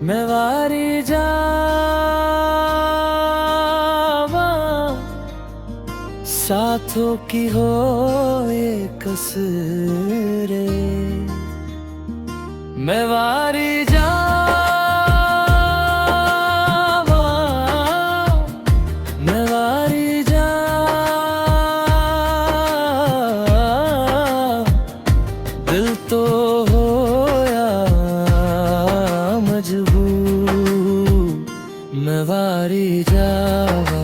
मैं वारी जावा साथों की हो ये कसरे। मैं वारी जावा, मैं वारी जा, दिल तो होया मजबूर। मैं वारी जावा,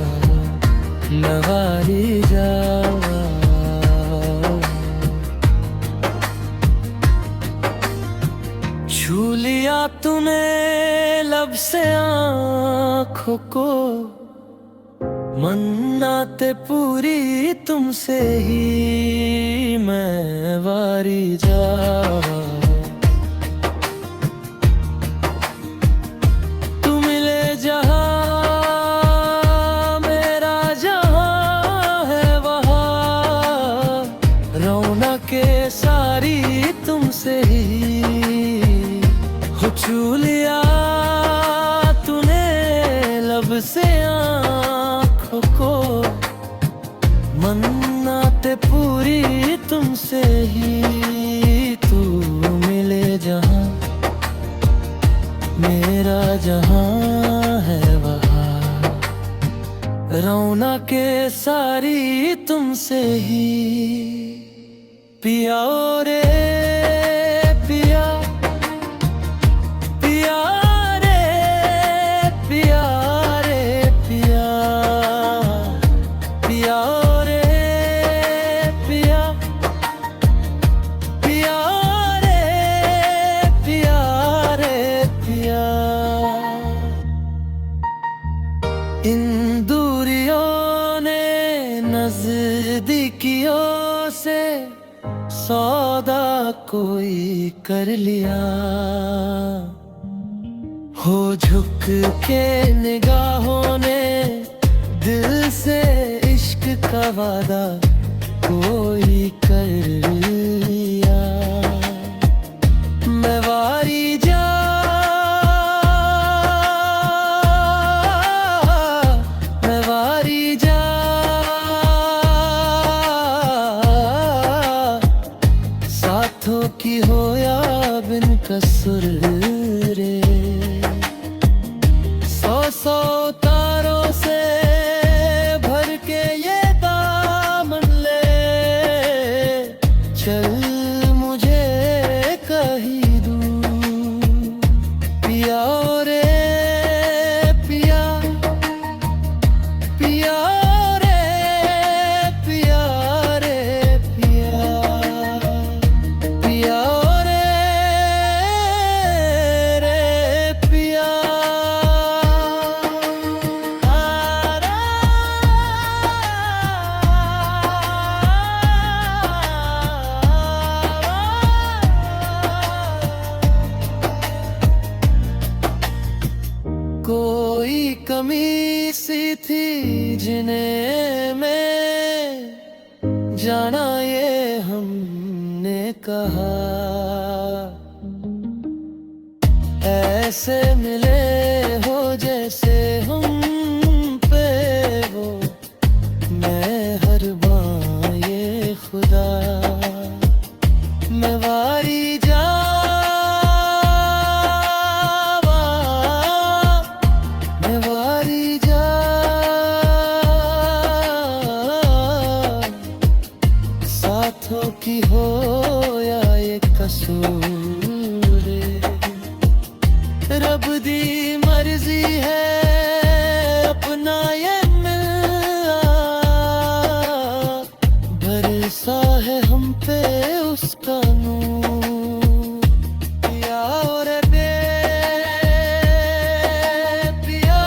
मैं वारी जावा। छू लिया तूने लब से आँखों को, मन्नतें पूरी तुमसे ही। मैं वारी जावा, तू मिले जहाँ मेरा जहाँ है वहाँ, रौनकें सारी तुमसे ही। हो छू लिया तूने लब से आँखों को, मन्नतें पूरी तुमसे ही। तू मिले जहाँ मेरा जहाँ है वहाँ, रौनकें सारी तुमसे ही। पिया ओ रे पिया, पिया रे पिया रे पिया, पिया ओ रे पिया, पिया रे पिया रे पिया। इन दूरियों ने नजदीकियों से सौदा कोई कर लिया। हो झुक के निगाहों ने दिल से इश्क का वादा कोई कर लिया। मैं वारी जा, मैं वारी जा, साथों की हो या बिन कसूर रे। सौ सौ तारों से भर के ये दामन ले चल मुझे कहीं दूर। पिया रे पिया, पिया रे पिया रे पिया, पिया रे रे पिया। कोई कमी सी थी जिन्हें में जाना ये हमने कहा। ऐसे मिले हो जैसे हम पे वो मेहरबान ये खुदा। मैं वारी जावा, मैं वारी जा, साथों की हो या ये कसूर। रब दी मर्जी है अपना ये मिलना, भरोसा है हम पे उसका नूर। पिया रे पिया,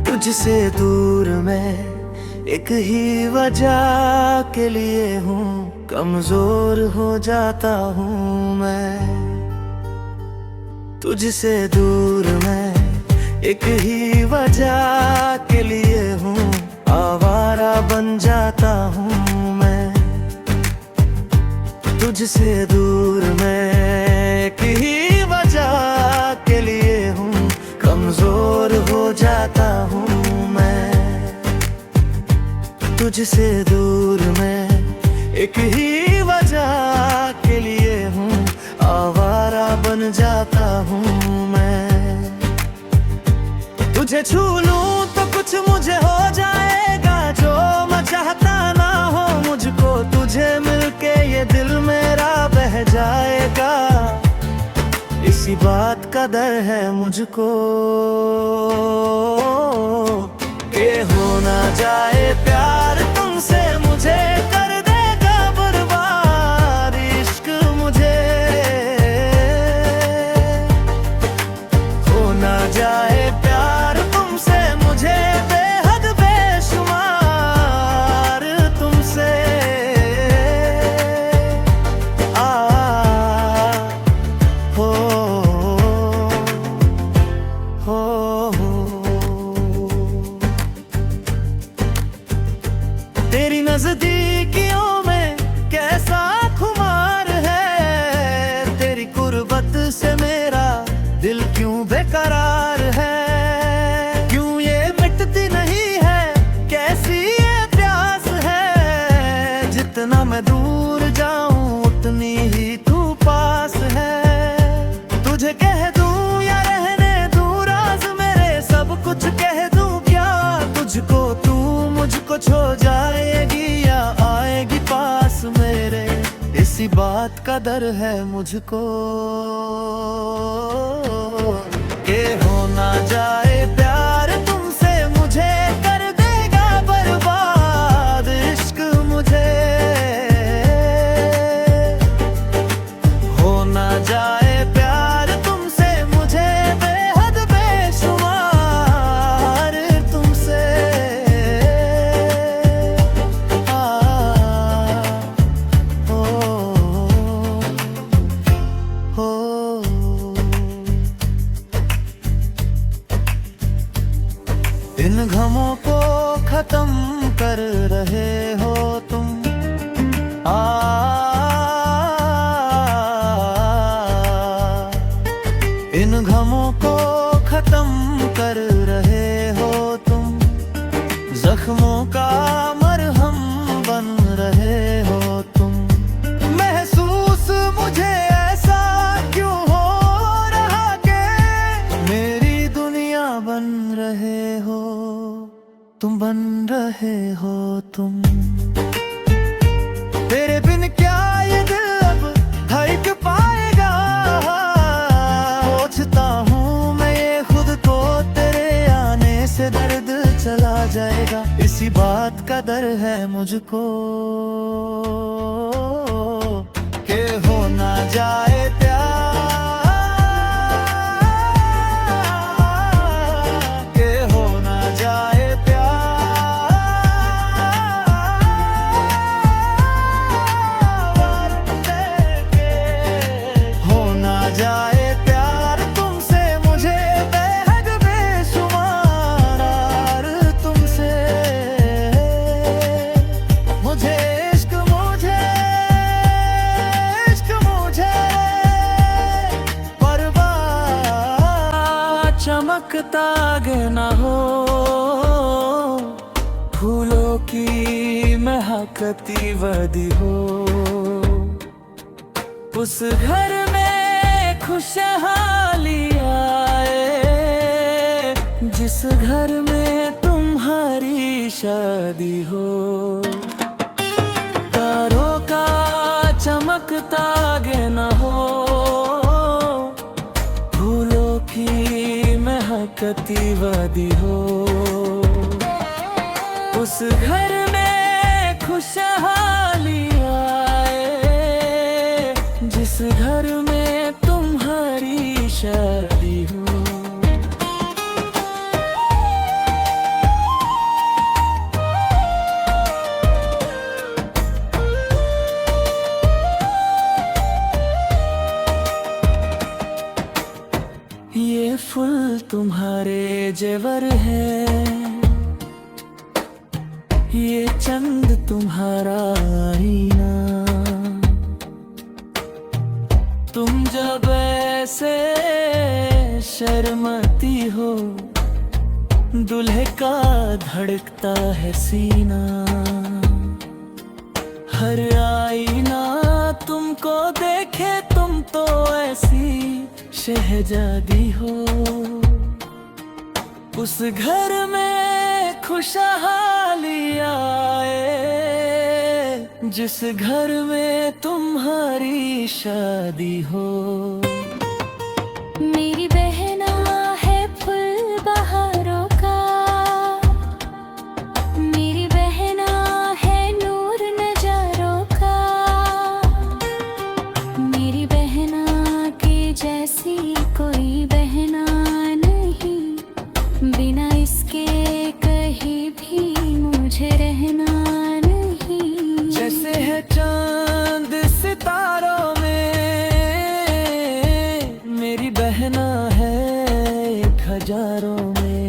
तुझसे दूर मैं एक ही वजह के लिए हूँ, कमजोर हो जाता हूँ मैं। तुझसे दूर मैं एक ही वजह के लिए हूँ, आवारा बन जाता हूँ मैं। तुझसे दूर मैं एक ही वजह के लिए हूँ कमजोर हो जाता हूँ मैं। तुझसे दूर मैं एक ही वजह के लिए हूँ आवारा बन जाता हूँ मैं। तुझे छू लूं तो कुछ मुझे हो जाएगा, जो मैं चाहता ना हो मुझको तुझे मिलके ये दिल मेरा बह जाएगा। इसी बात का डर है मुझको कि हो ना जाए प्यार तुमसे, मुझे कर देगा बर्बाद इश्क मुझे। हो ना जाए प्यार तुमसे, मुझे बेहद बेशुमार तुमसे। हो तेरी नजदीकियों में कैसा खुमार है, तेरी कुर्बत से मेरा दिल क्यों बेकरार है। क्यों ये मिटती नहीं है, कैसी ये प्यास है, जितना मैं दूर जाऊं उतनी ही तू पास है। तुझे कह दूं या रहने दूं राज मेरे, सब कुछ कह दूं क्या तुझको, तू मुझको छोड़ जाएगी या आएगी पास मेरे। इसी बात का डर है मुझको कि हो ना जाए प्यार तुमसे, मुझे कर देगा बर्बाद इश्क मुझे। हो ना जाए प्यार तुमसे, मुझे बेहद बेशुमार तुमसे। इन गमों को खत्म कर रहे हो तुम, इन गमों को खत्म कर रहे हो तुम, जख्मों का मरहम बन रहे हो तुम। महसूस मुझे ऐसा क्यों हो रहा कि मेरी दुनिया बन रहे हो तुम, बन रहे हो तुम। तेरे बिन क्या ये दिल अब धड़क पाएगा, सोचता हूँ मैं ये खुद को, तेरे आने से दर्द चला जाएगा। इसी बात का डर है मुझको कि हो ना जाए प्यार, कि हो ना जाए प्यार, हो ना जाए प्यार तुमसे, मुझे बेहद बेशुमार तुमसे। मुझे इश्क मुझे इश्क मुझे बर्बाद। चमकता आगे ना हो फूलों की महकती वादी हो, उस घर में खुशहाली आए, जिस घर में तुम्हारी शादी हो। तारों का चमकता आगे न हो, फूलों की महकती वादी हो, उस घर में खुशहाली आए, जिस घर में तुम्हारी शादी हो। ये फूल तुम्हारे जेवर है, ये चंद तुम्हारा आईना, तुम जब ऐसे शर्माती हो, दूल्हे का धड़कता है सीना। हर आईना तुमको देखे, तुम तो ऐसी शहजादी हो। उस घर में खुशहाली आए, जिस घर में तुम्हारी शादी हो। मेरी बहना है फूल बहारों का, मेरी बहना है नूर नजारों का। मेरी बहना के जैसी कोई बहना नहीं, बिना इसके कहीं भी मुझे रहना नहीं। जैसे है चांद सितारों में, मेरी बहना है 1000 में।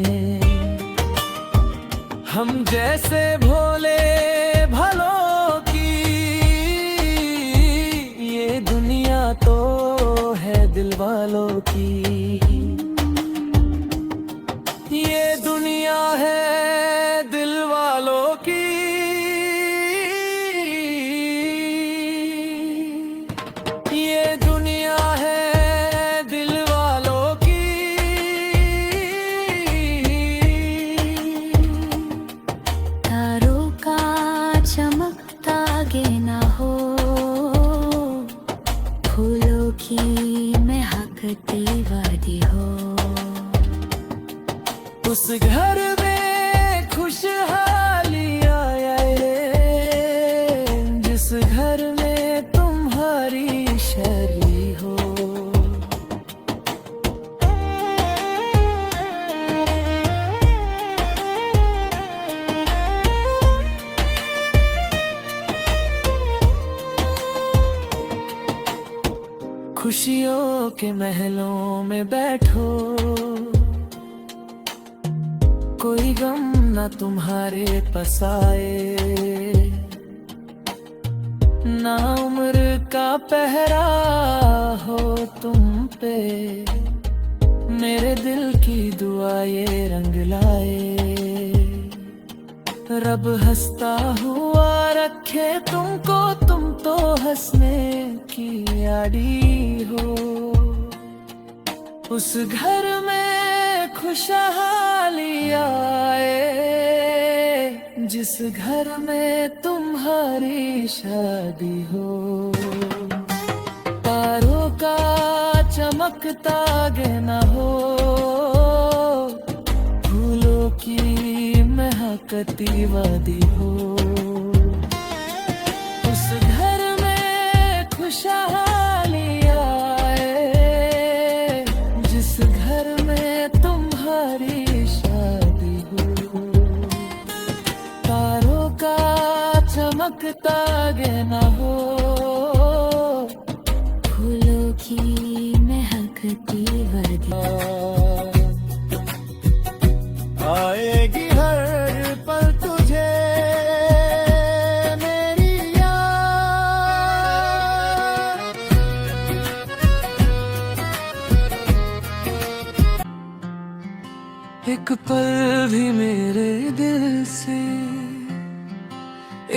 हम जैसे भोले भलों की ये दुनिया तो है दिल वालों की। ये दुनिया है दिल वालों की। ये दुनिया है दिल वालों की। तारों का चमकता गेना हो, फूलों की महकती वादी हो। उस घर में खुशहाली आए, जिस घर में तुम्हारी शादी हो। खुशियों के महलों में बैठो, कोई गम ना तुम्हारे पास आए। ना उम्र का पहरा हो तुम पे, मेरे दिल की दुआ ये रंग लाए। रब हंसता हुआ रखे तुमको, तुम तो हंसने की आड़ी हो। उस घर में खुशहाली आए, जिस घर में तुम्हारी शादी हो। तारों का चमकता गहना हो, फूलों की महकती वादी हो। उस घर में खुशहाली आए, जिस घर में तुम्हारी शादी हो। तारों का चमकता गहना हो, फूलों की महकती वादी। आएगी हर पल तुझे मेरी याद, एक पल भी मेरे दिल से,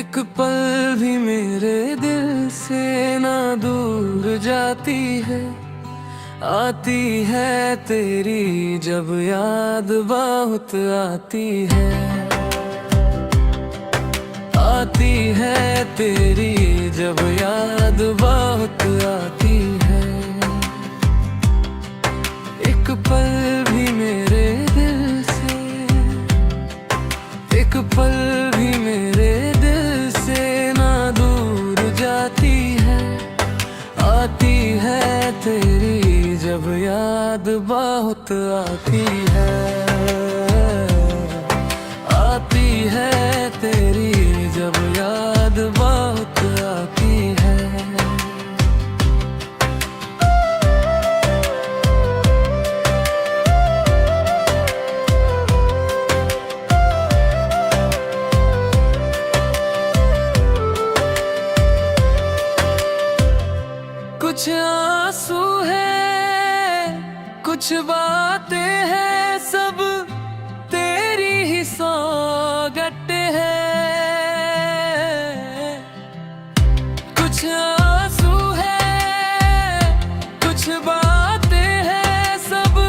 एक पल भी मेरे दिल से ना दूर जाती है। आती है तेरी जब याद बहुत आती है। आती है तेरी जब याद बहुत आती है। एक पल भी मेरे दिल से, एक पल भी मेरे दिल से ना दूर जाती है। आती है तेरी जब याद बहुत आती है। आती है तेरी जब याद बहुत आती है। कुछ कुछ आंसू है, कुछ बातें हैं, सब तेरी ही सौगत है। कुछ आंसू है, कुछ बातें हैं, सब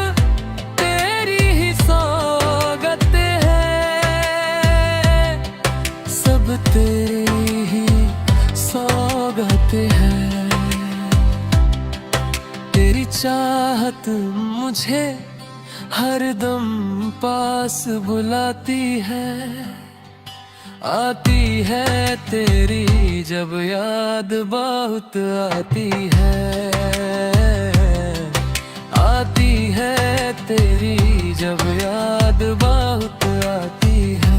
तेरी ही सौगत है। सब तेरी ही सौगत है। तेरी चाहत मुझे हरदम पास बुलाती है। आती है तेरी जब याद बहुत आती है। आती है तेरी जब याद बहुत आती है।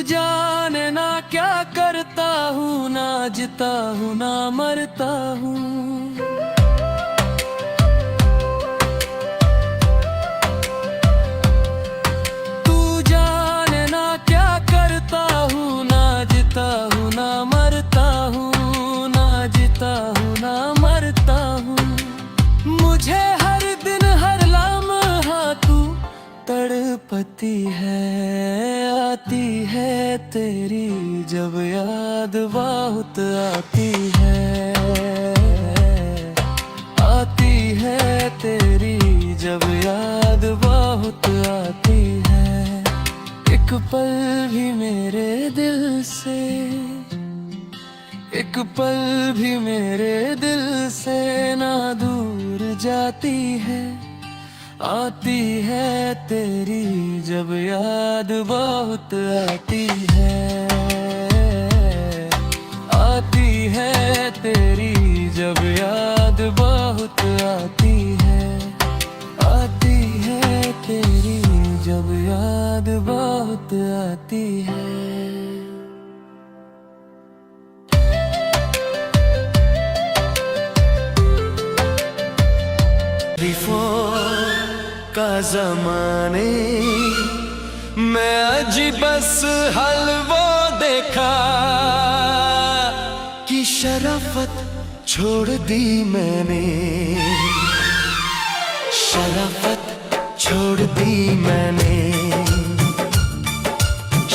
जाने ना क्या करता हूँ, ना जीता हूँ ना मरता हूँ। तू जाने ना क्या करता हूँ, ना जीता हूँ ना मरता हूँ, ना जीता हूँ ना मरता हूँ। मुझे हर दिन हर लम्हा तू तड़पती है। आती है तेरी जब याद बहुत आती है। आती है तेरी जब याद बहुत आती है। एक पल भी मेरे दिल से, एक पल भी मेरे दिल से ना दूर जाती है। आती है तेरी जब याद बहुत आती है। आती है तेरी जब याद बहुत आती है। आती है तेरी जब याद बहुत आती है। का ज़माने मैं अज बस हल वो देखा कि शराफत छोड़ दी मैंने। शराफत छोड़ दी मैंने।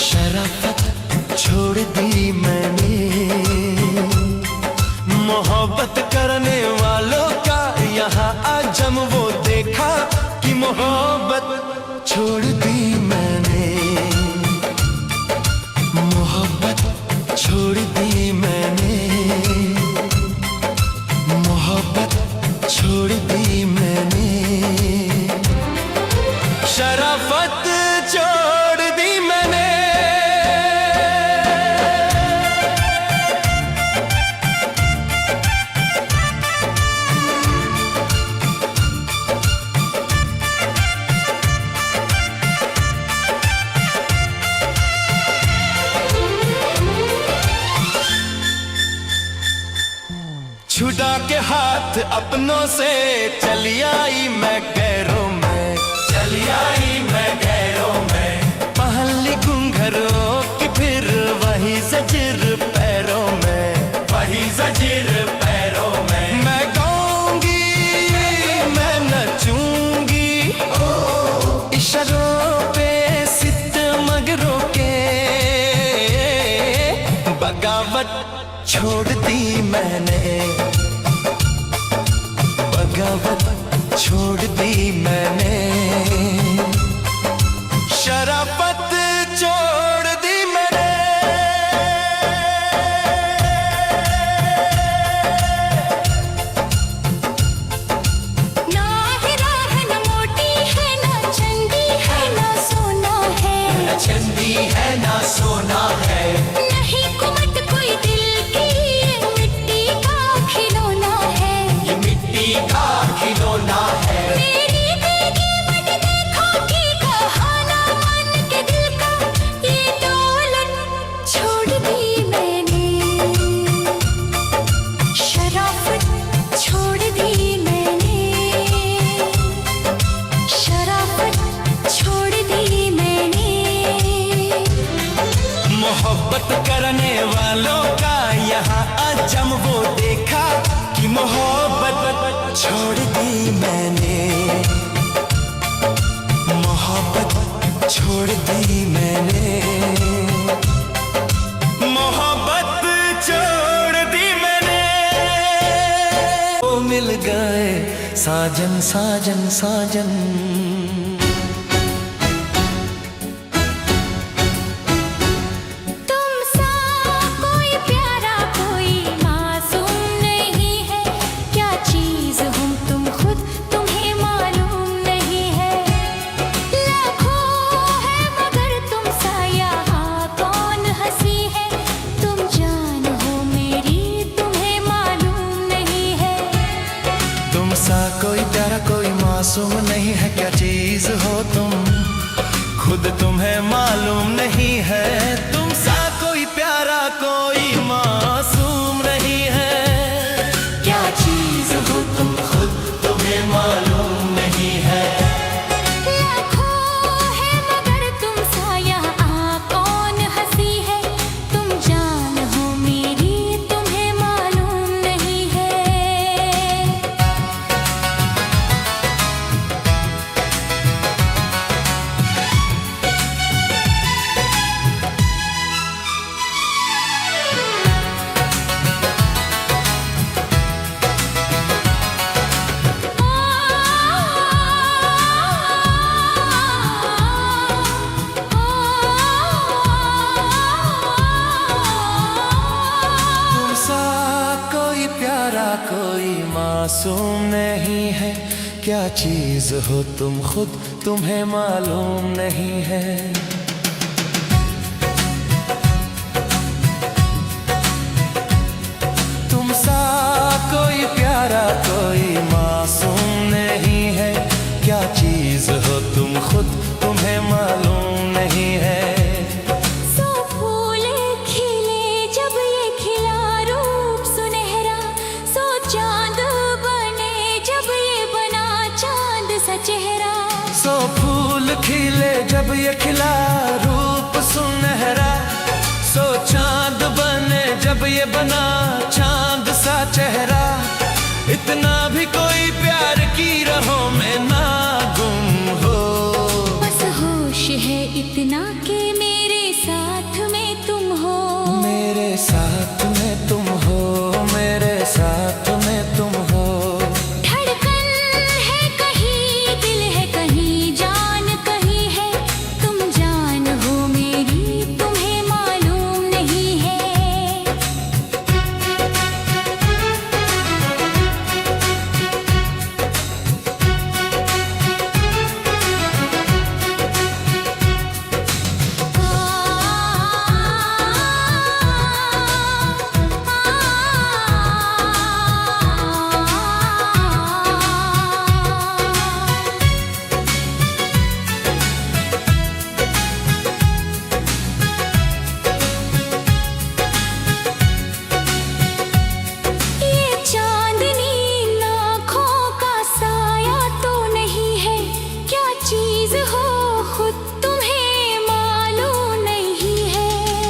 शराफत छोड़ दी मैंने। मोहब्बत करने वालों का यहाँ आजम वो देखा कि मोहब्बत छोड़ दी मैंने। मोहब्बत छोड़ दी मैंने। मोहब्बत छोड़ दी मैंने। शराफत छोड़ दी मैंने। छुड़ा के हाथ अपनों से चली आई मैं गैरों में। चली आई मैं गैरों में। पहन ली घुंघरों की फिर वही ज़ंजीर पैरों में। वही ज़ंजीर पैरों में। मैं गाऊंगी मैं नचूंगी इशारों पे सितमगरों के। बगावत छोड़ दी मैंने। बगावत छोड़ दी मैंने। शराफत छोड़ दी मैंने। ना हीरा है ना मोती है ना चांदी है ना सोना है। न चांदी है ना सोना है। नहीं कुमत कोई दिल की, ये मिट्टी का खिलौना है। ये मिट्टी का खिलौना है। मेरी बेटी मत देखो कि कहाना मन के दिल का, ये मोहब्बत छोड़ दी मैंने, मोहब्बत छोड़ दी मैंने, मोहब्बत छोड़ दी मैंने। वो मिल गए साजन साजन साजन। कोई प्यारा कोई मासूम नहीं है, क्या चीज हो तुम, खुद तुम्हें मालूम नहीं है। तुम सा कोई प्यारा कोई मासूम नहीं है, क्या चीज हो तुम, खुद तुम्हें मालूम नहीं है। कोई मासूम नहीं है, क्या चीज हो तुम, खुद तुम्हें मालूम नहीं है। तुम सा कोई प्यारा कोई मासूम नहीं है, क्या चीज हो तुम, खुद तुम्हें मालूम नहीं है। सो फूल खिले जब ये खिला रूप सुनहरा, सो चांद बने जब ये बना चांद सा चेहरा। इतना भी कोई प्यार की राहों में ना गुम हो, बस होश है इतना कि मेरे साथ में तुम हो, मेरे साथ में तुम हो, मेरे साथ में तुम हो।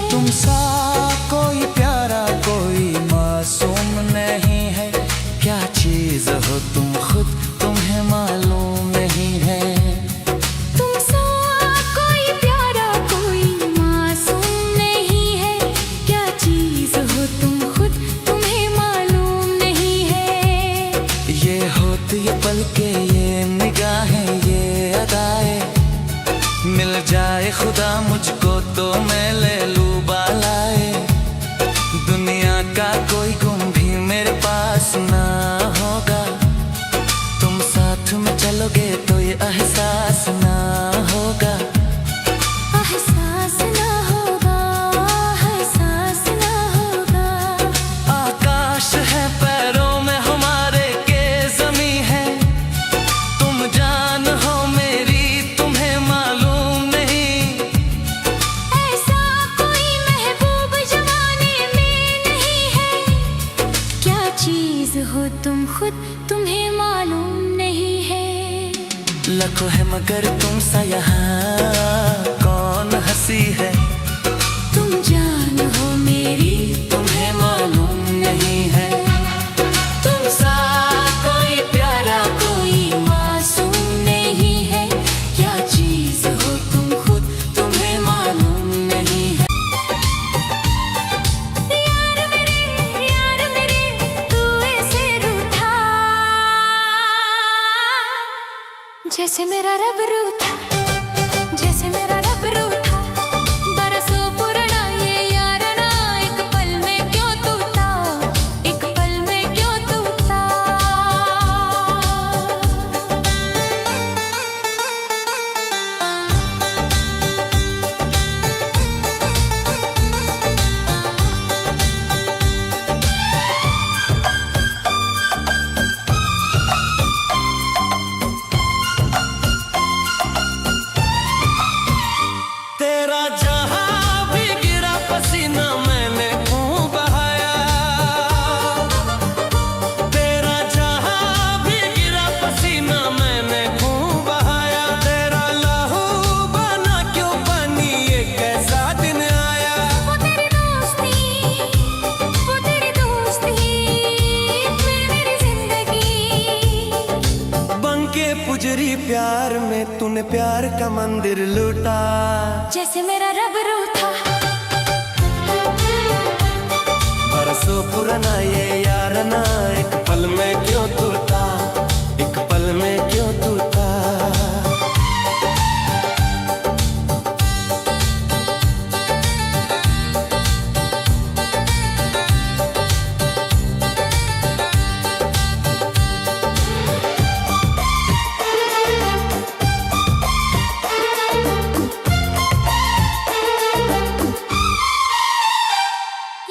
तुम सा कोई प्यारा कोई मासूम नहीं है, क्या चीज हो तुम, खुद तुम्हें मालूम नहीं है। तुम सा कोई प्यारा कोई मासूम नहीं है, क्या चीज हो तुम, खुद तुम्हें मालूम नहीं है। ये होती ये पलके ये निगाहें ये अदाएं, मिल जाए खुदा मुझको तो मैं ले लूं बालाए। दुनिया का कोई गुम भी मेरे पास ना होगा, तुम साथ में चलोगे तो ये एहसास ना होगा। एहसास ना होगा, एहसास ना होगा। आकाश है पैरों में हमारे के ज़मीं है, तुम जान हो मेरी तुम्हें मालूम नहीं। ऐसा कोई महबूब जमाने में नहीं है, क्या चीज हो तुम, खुद तुम्हें मालूम नहीं है। लाखों है मगर तुम सा यहाँ कौन हंसी है, तुम जान हो मेरी तुम्हें मालूम नहीं है। तुम सा जैसे मेरा रब रूठा, जैसे मेरा रब रूठा, बरसों पुराना ये याराना, एक पल में क्यों टूटा, एक पल में क्यों टूटा। तेरा जहां भी गिरा पसीना मैंने खूब बहाया, तेरा जहां भी गिरा पसीना मैंने खूब बहाया, तेरा लहू बना क्यों बनी ये कैसा दिन आया। वो तेरी दोस्ती मेरी जिंदगी, बनके पुजरी प्यार में तूने प्यार का मंदिर लूटा। जैसे मेरा रब रूठा, बरसों पुराना ये यारना, एक पल में क्यों टूटा, एक पल में क्यों टूटा।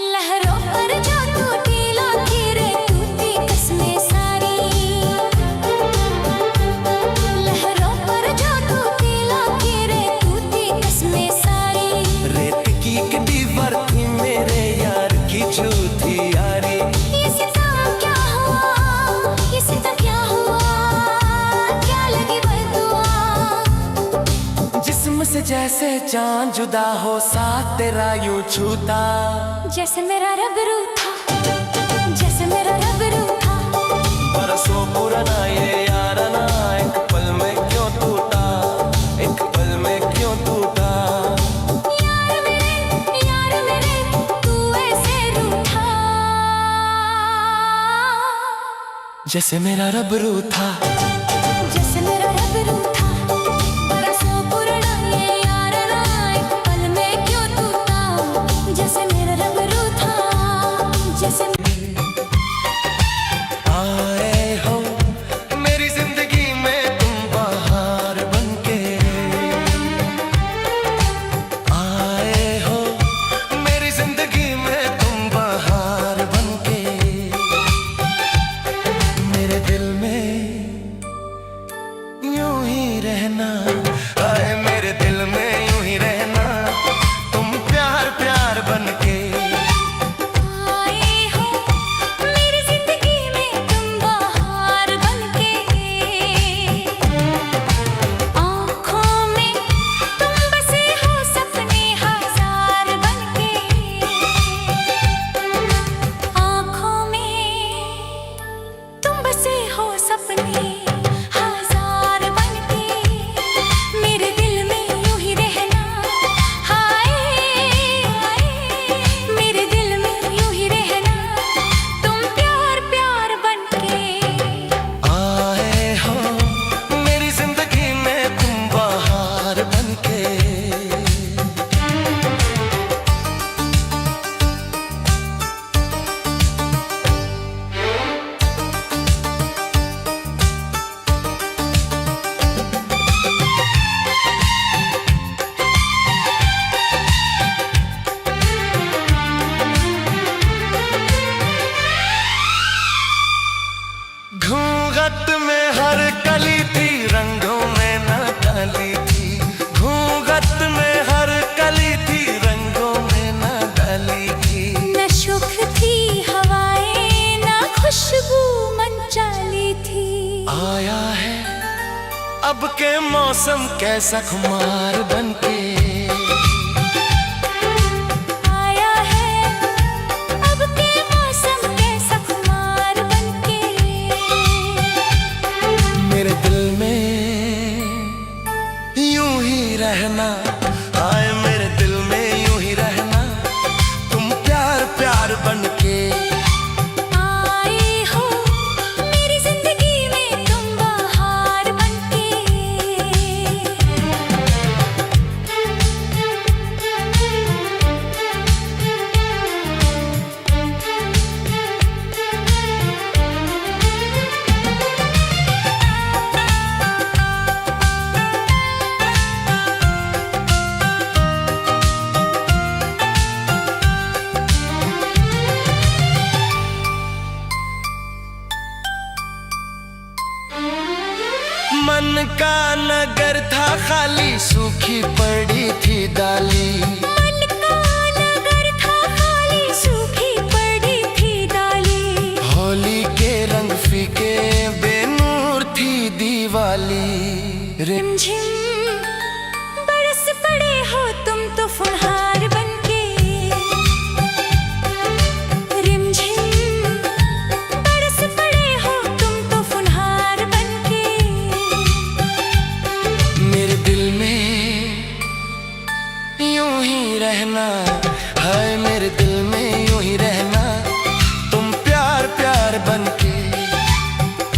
लहरों पर जो टूटी लाठी रे टूटी कसमें सारी, लहरों पर जो टूटी लाठी रे टूटी कसमें सारी। रेत की दीवार थी मेरे यार की झूठी यारी। ये सितम क्या हुआ, ये सितम क्या हुआ, क्या लगी बददुआ। जिस्म से जैसे चांद जुदा हो साथ तेरा यूं छूता। जैसे मेरा रब रूठा, जैसे मेरा रब रूठा, बरसों पुराना ये यारना, एक पल में क्यों टूटा, एक पल में क्यों टूटा। यार मेरे तू ऐसे रूठा, जैसे मेरा रब रूठा, जैसे मेरा रब रूठा, बरसों पुराना ये याराना, एक पल में क्यों टूटा। जैसे मेरा रब रूठा, जैसे आए हो मेरी जिंदगी में तुम बाहर बनके, आए हो मेरी जिंदगी में तुम बाहर बनके। मेरे दिल में यूं ही रहना, आए मेरे दिल में यूं ही रहना, तुम प्यार प्यार बनके। आए हो मेरी जिंदगी में तुम बाहर बनके। आँखों में तुम बसे हो सपने हजार बनके, आँखों में तुम बसे हो सपने हजार बनके। मेरे दिल में यूं ही रहना, हाय हाय, मेरे दिल में यूं ही रहना, तुम प्यार प्यार बनके। आए हो मेरी जिंदगी में तुम बाहर बनके। घूंघट में हर कली थी रंगों में न डाली थी, घूंघट में हर कली थी रंगों में न डाली थी। न सुख थी हवाएं, न खुशबू मन चाली थी। आया है अब के मौसम कैसा खुमार बनके, आया है अब के मौसम कैसा खुमार बनके। मेरे दिल में यूं ही रहना, आए मेरे दिल में यूं ही रहना, तुम प्यार प्यार बनके। आए हो मेरी जिंदगी में तुम बाहर बनके। का नगर था खाली, सूखी पड़ी थी डाली। मन का नगर था खाली, सूखी पड़ी थी डाली। होली के रंग फीके, बेनूर थी दिवाली। रिमझिम बरस पड़े हो तुम तो फुहार बनके। रिमझिम बरस पड़े हो तुम तो फुहार बनके। मेरे दिल में यूं ही रहना है, मेरे दिल में यूं ही रहना, तुम प्यार प्यार बनके।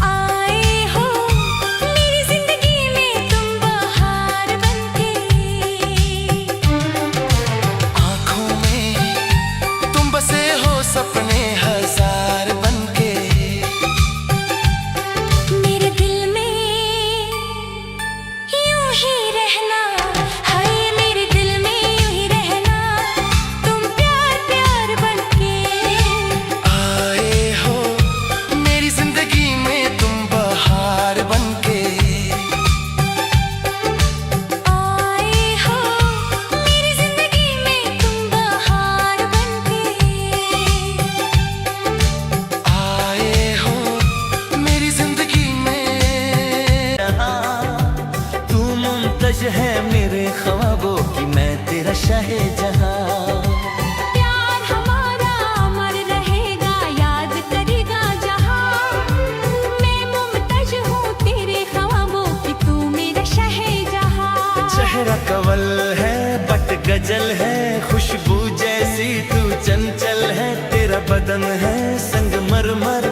आए हो मेरी जिंदगी में तुम बहार बनके। आँखों में तुम बसे हो सपने हजार बनके। मेरे दिल में यूं ही रहना है, मेरे दिल में यूं ही रहना, तुम प्यार प्यार बनके। आए हो मेरी जिंदगी में तुम बहार बनके। आए हो मेरी जिंदगी में तुम बहार बनके। आए हो मेरी जिंदगी में। तू मुमतज है मेरे ख्वाबों की, मैं तेरा शाहजहां। प्यार हमारा अमर रहेगा, याद करेगा जहां। मैं मुमताज हूँ तेरे ख्वाबों की, तू मेरा शहजहां। चेहरा कवल है, बट गजल है, खुशबू जैसी तू चंचल है। तेरा बदन है संगमरमर,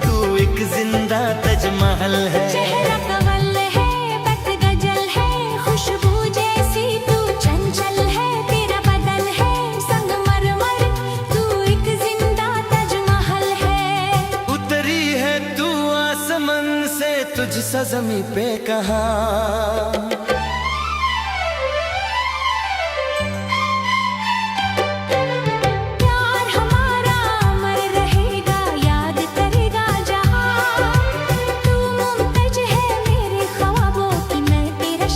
तू एक जिंदा ताजमहल है। चेहरा कवल है, बट गजल है, खुशबू जैसी तू चंचल है। तेरा बदन है संगमरमर, तू एक जिंदा ताजमहल है। उतरी है तू आसमान से, तुझ सा ज़मीं पे कहाँ। प्यार हमारा अमर रहेगा, याद करेगा जहां। तू मुमताज है मेरे ख्वाबों की, मैं तेरा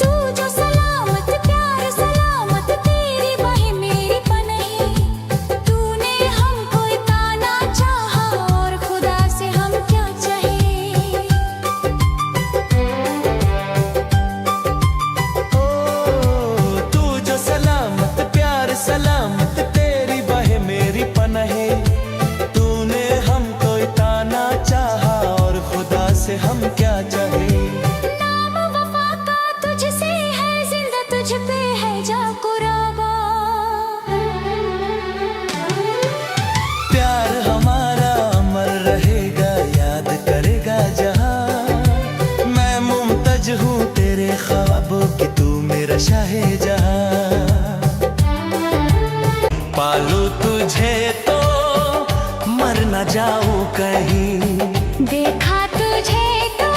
तू जो सलामत प्यार सलामत तेरी बाहें मेरी पनाही। तूने हमको इतना चाहा और खुदा से हम क्या चाहे। ओ तू जो सलामत प्यार सलामत तेरी बाहें मेरी पनाहे। तूने हमको इतना चाहा और खुदा से हम क्या चाहे। नाम वफा का तुझसे है, जिंदा तुझ पे है जा कुर्बान। प्यार हमारा अमर रहेगा, याद करेगा जहां। मैं मुमतज हूँ तेरे ख्वाबों की, तू मेरा शाहजहां। पालू तुझे तो मर न जाऊं कहीं। देखा तुझे तो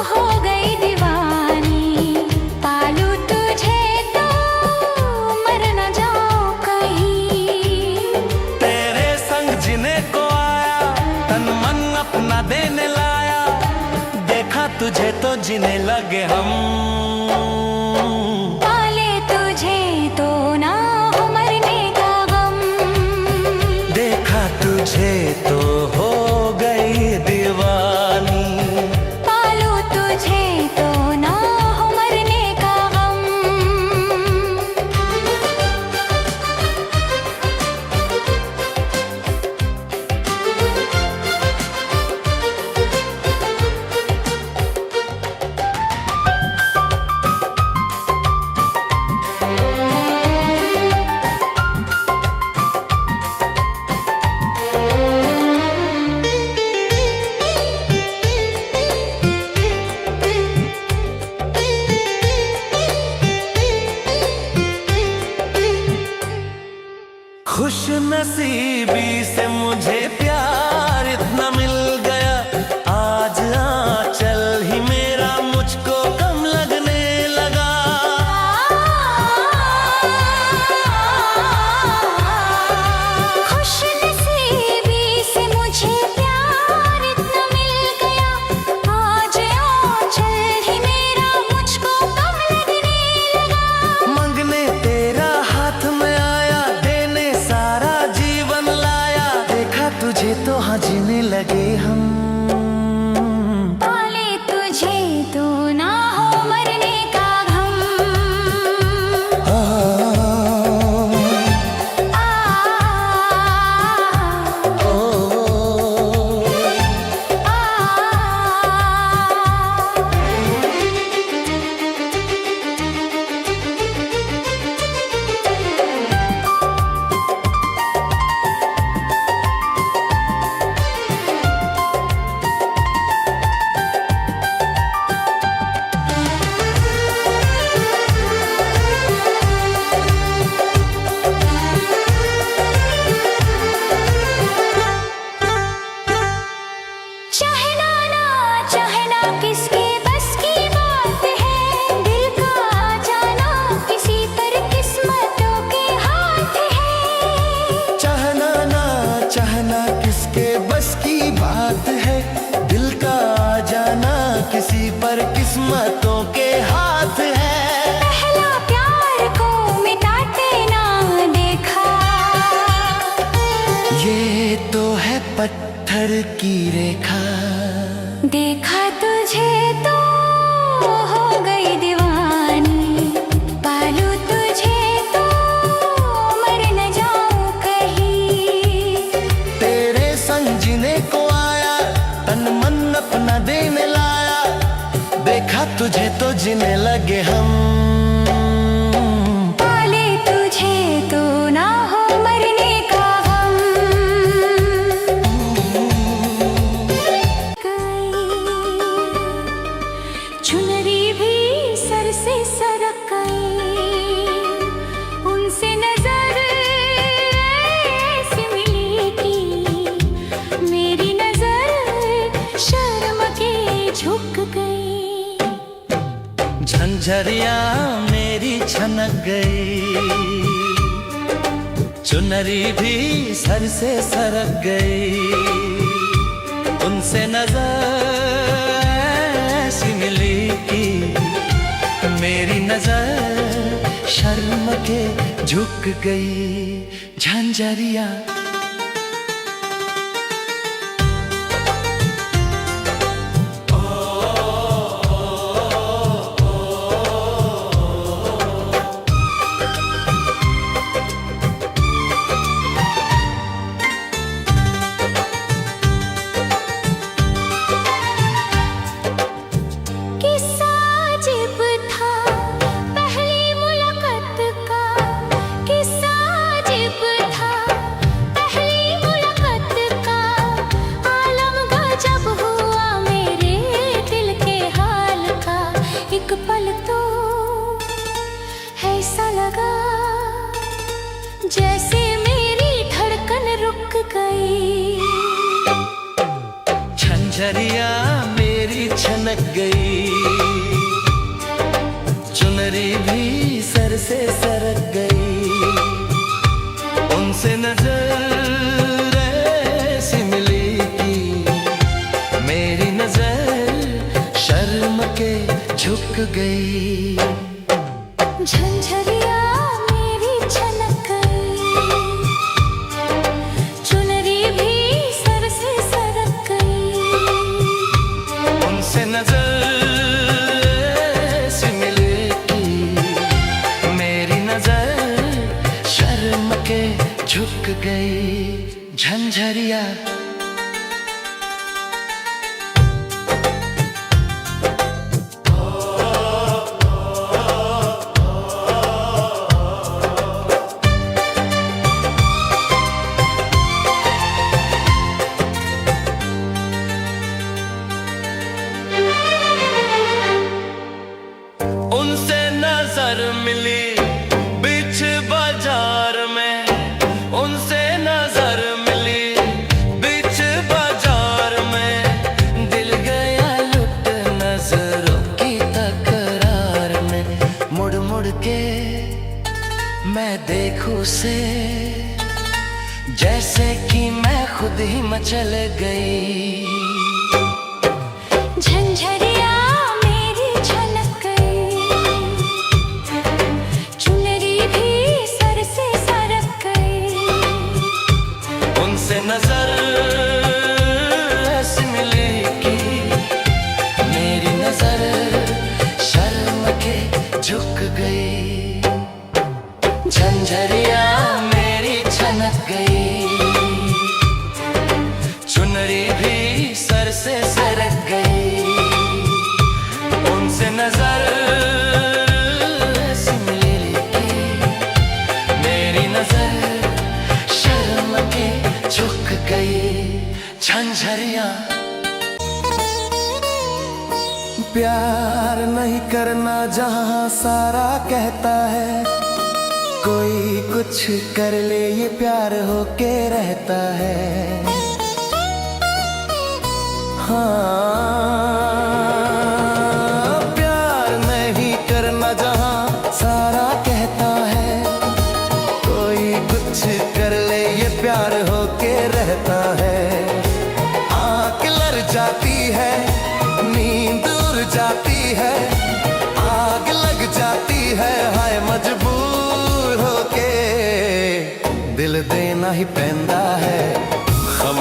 हो गई दीवानी। पालू तुझे तो मर न जाओ कहीं। तेरे संग जीने को आया, तन मन अपना देने लाया। देखा तुझे तो जीने लगे हम। पाले तुझे तो ना हो मरने का गम। देखा तुझे तो हो गई दीवानी। पालू तुझे तो ना हो मरने का गम। है पत्थर की रेखा। देखा तुझे तो हो गई दीवानी, पालू तुझे तो मर न जाऊं कहीं। तेरे संग जीने को आया, तन मन अपना देने लाया, देखा तुझे तो जीने लगे हम। पाले तुझे तो ना हो मरने का गम। चुनरी भी सर से सरक गई, उनसे नजर ऐसी मिली कि मेरी नजर शर्म के झुक गई। झंझरिया मेरी छनक गई, चुनरी भी सर से सरक गई, उनसे नजर ऐसी मिली कि मेरी नजर शर्म के झुक गई। झंझरिया जैसे मेरी धड़कन रुक गई। झंझरिया मेरी छनक गई, चुनरी भी सर से सरक गई, उनसे नजर ऐसी मिली कि मेरी नजर शर्म के झुक गई। झंझरिया मेरी छनक गई, चुनरी भी सर से सरक गई, उनसे नजर ऐसी मिली कि मेरी नजर शर्म के झुक गई। झंझरिया उनसे नजर मिली बीच बाजार में, उनसे नजर मिली बीच बाजार में, दिल गया लुट नजरों की तकरार में। मुड़ मुड़ के मैं देखूं उसे, जैसे कि मैं खुद ही मचल गई। झंझरिया मेरी छनक गई, चुनरी भी सर से सरक गई, उनसे नजर ऐसी मिली कि मेरी नजर शर्म के झुक गई। झंझरिया मेरी छनक गई, चुनरी भी सर से सरक गई, उनसे नजर ऐसी मिली कि मेरी नजर शर्म के झुक गई। झंझरिया प्यार नहीं करना जहां सारा कहता है, कोई कुछ कर ले ये प्यार होके रहता है। हाँ, प्यार नहीं करना जहां सारा कहता है, कोई कुछ कर ले ये प्यार होके रहता है। आँख लड़ जाती है, नींद उड़ जाती है, आग लग जाती है, हाय मजबूर होके दिल देना ही पैंदा है। हम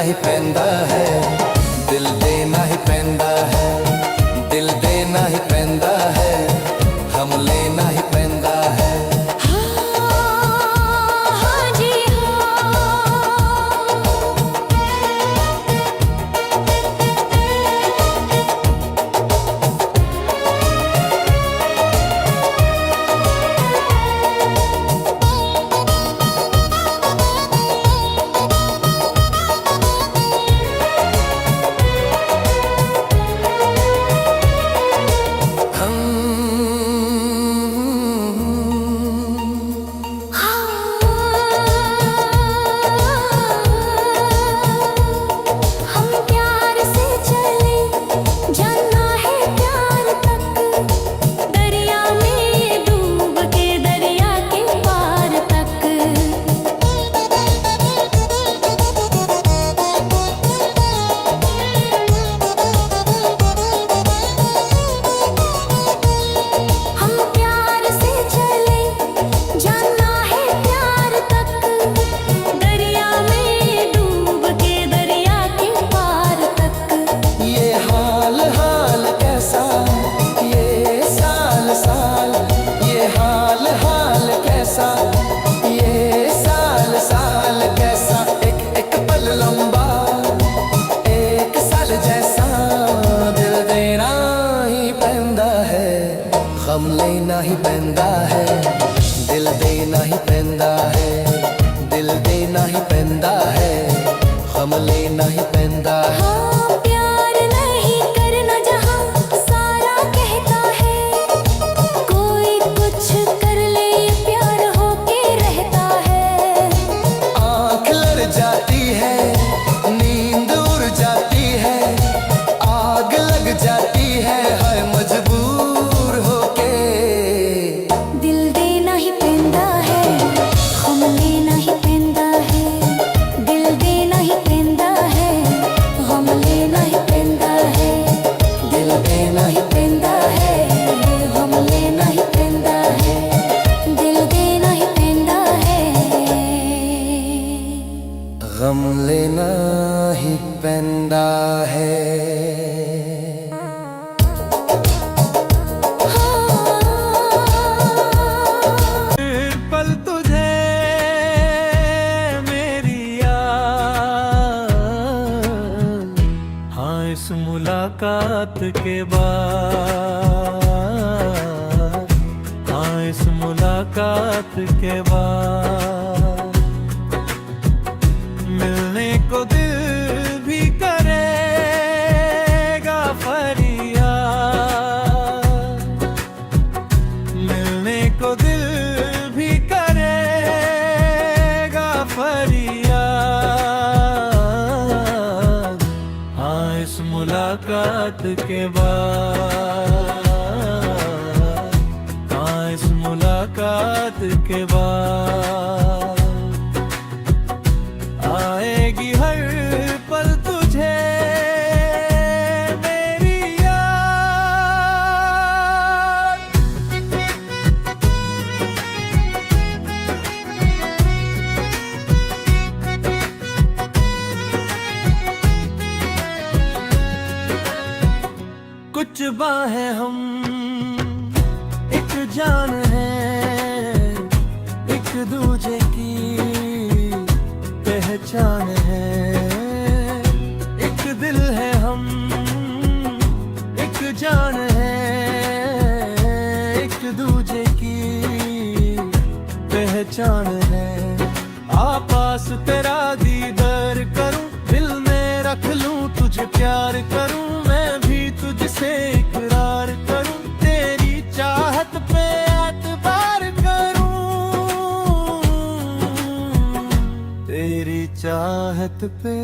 ही पैंदा है, दिल देना ही पैंदा है, दिल देना ही पैंदा है, हम लेना ही पैंदा है। हाँ जी हम प्यार से चले जाना है प्यार तक, दरिया में डूब के दरिया के पार तक। हम प्यार से चले जाना है प्यार तक, दरिया में डूब के दरिया के पार तक। ये हाल हाल कैसा, ये साल साल, ये हाल हाल कैसा, ये साल साल कैसा, एक एक पल लंबा, एक साल जैसा, दिल देना ही पैंदा है, गम लेना ही पैंदा है, दिल देना ही पैंदा है, दिल देना ही पैंदा है, गम लेना ही पैंदा है। हाँ प्यार नहीं करना जहाँ सारा कहता है, कोई कुछ कर ले प्यार होके रहता है। आँख लड़ जाती है, नींद उड़ जाती है, आग लग जाती है, हाय मजबूर होके। दिल देना ही पैंदा है, गम लेना ही पैंदा है, दिल देना ही पैंदा है, गम लेना ही पैंदा है, दिल देना ही पैंदा है, गम लेना ही पैंदा है, दिल देना ही पैंदा है। गम लेना ही पैंदा है। पल तुझे मेरी याद, हाँ इस मुलाकात के बाद, हाँ इस मुलाकात के बाद, मिलने को दिल भी करेगा फरियाद, मिलने को दिल भी करेगा फरियाद, हाँ इस मुलाकात के बाद, हाँ इस मुलाकात के बाद, आएगी हर पल तुझे मेरी याद। कुछ बाहें हम एक जान है, एक दूजे की पहचान है, एक दिल है हम, एक जान है, एक दूजे की पहचान है। आपास तेरा दीदार करूं, दिल में रख लूं, तुझे प्यार करूं, मैं भी तुझसे इकरार करूं, तेरी चाहत पे एतबार करूं, तेरी चाहत पे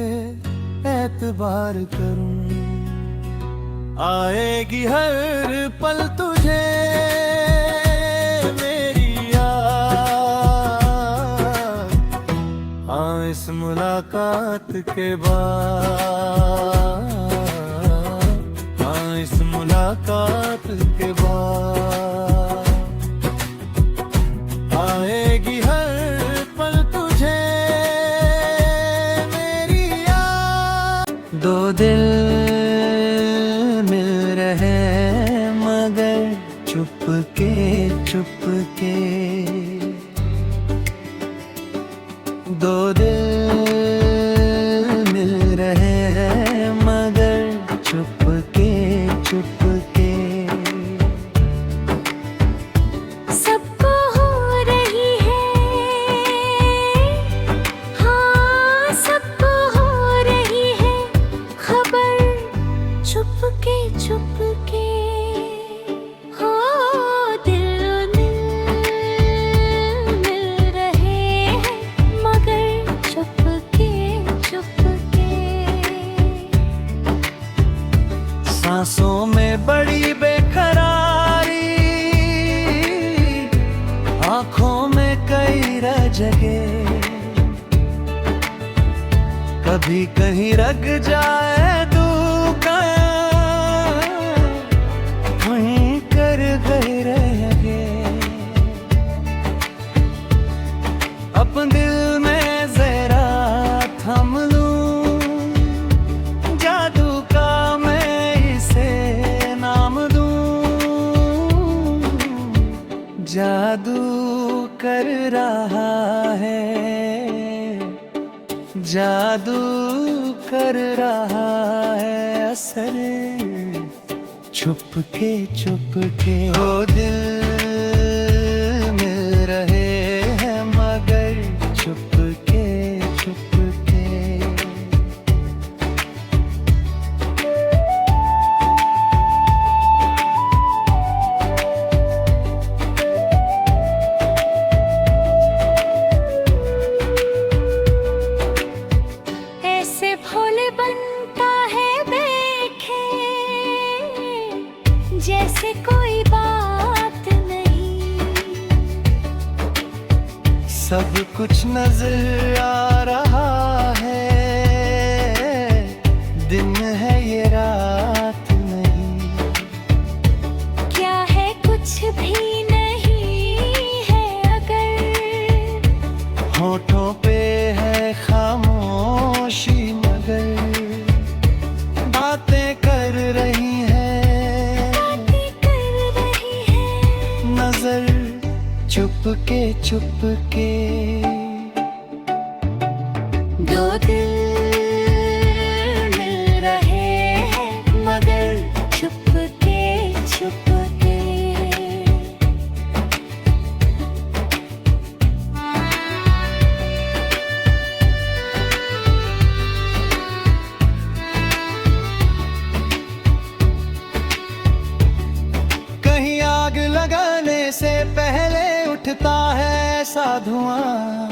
एतबार करूं। आएगी हर पल तुझे मेरी याद, हाँ इस मुलाकात के बाद, हाँ इस मुलाकात के बाद, आएगी हर पल तुझे मेरी याद। दो दिल मिल रहे मगर चुपके चुपके, दो दिल मिल रहे हैं मगर चुपके चुपके। सबको हो रही है, हाँ सबको हो रही है खबर चुपके चुपके। हो दिल मिल रहे हैं मगर चुपके चुपके। सांसों में बड़ी बेकरारी, आंखों में कई रजगे, कभी कहीं रग जाए दुका, वहीं कर गए रहे। अपन दिल में जरा थम लूं, जादू का मैं इसे नाम दूं, जादू कर रहा है, जादू कर रहा है असर छुपके छुपके। ओ दिल मिल रहे हैं मगर छुपके छुपके। ऐसे भोले बनता है देखे, जैसे कोई बात नहीं। सब कुछ नजर आ रहा है, दिन है ये रात नहीं। क्या है कुछ भी नहीं है अगर होठों पे है खामोशी मगर बातें कर रही है, बातें कर रही है। नजर चुपके चुपके। दो दिल मिल रहे हैं मगर चुपके चुपके। कहीं आग लगाने से पहले उठता है ऐसा धुआं,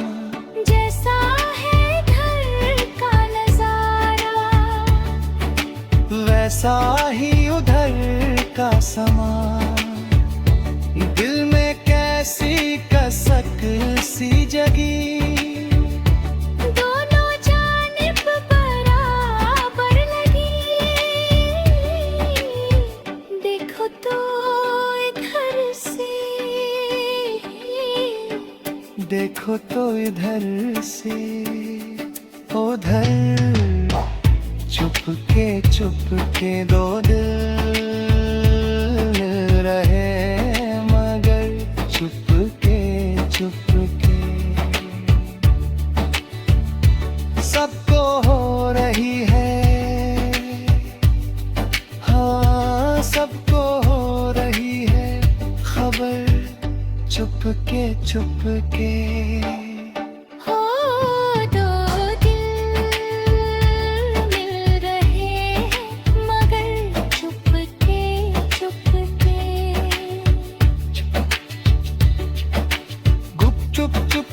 जैसा है घर का नजारा वैसा ही उधर का समा। दिल में कैसी कसक सी जगी, दोनों जानिब बराबर लगी। देखो तो इधर से, देखो तो इधर से उधर चुपके चुपके। दो दिल मिल रहे मगर चुपके चुपके। सबको हो रही है, हाँ सबको हो रही है खबर चुपके चुपके। हो दो दिल मिल रहे हैं मगर चुपके चुपके। गुप चुप चुप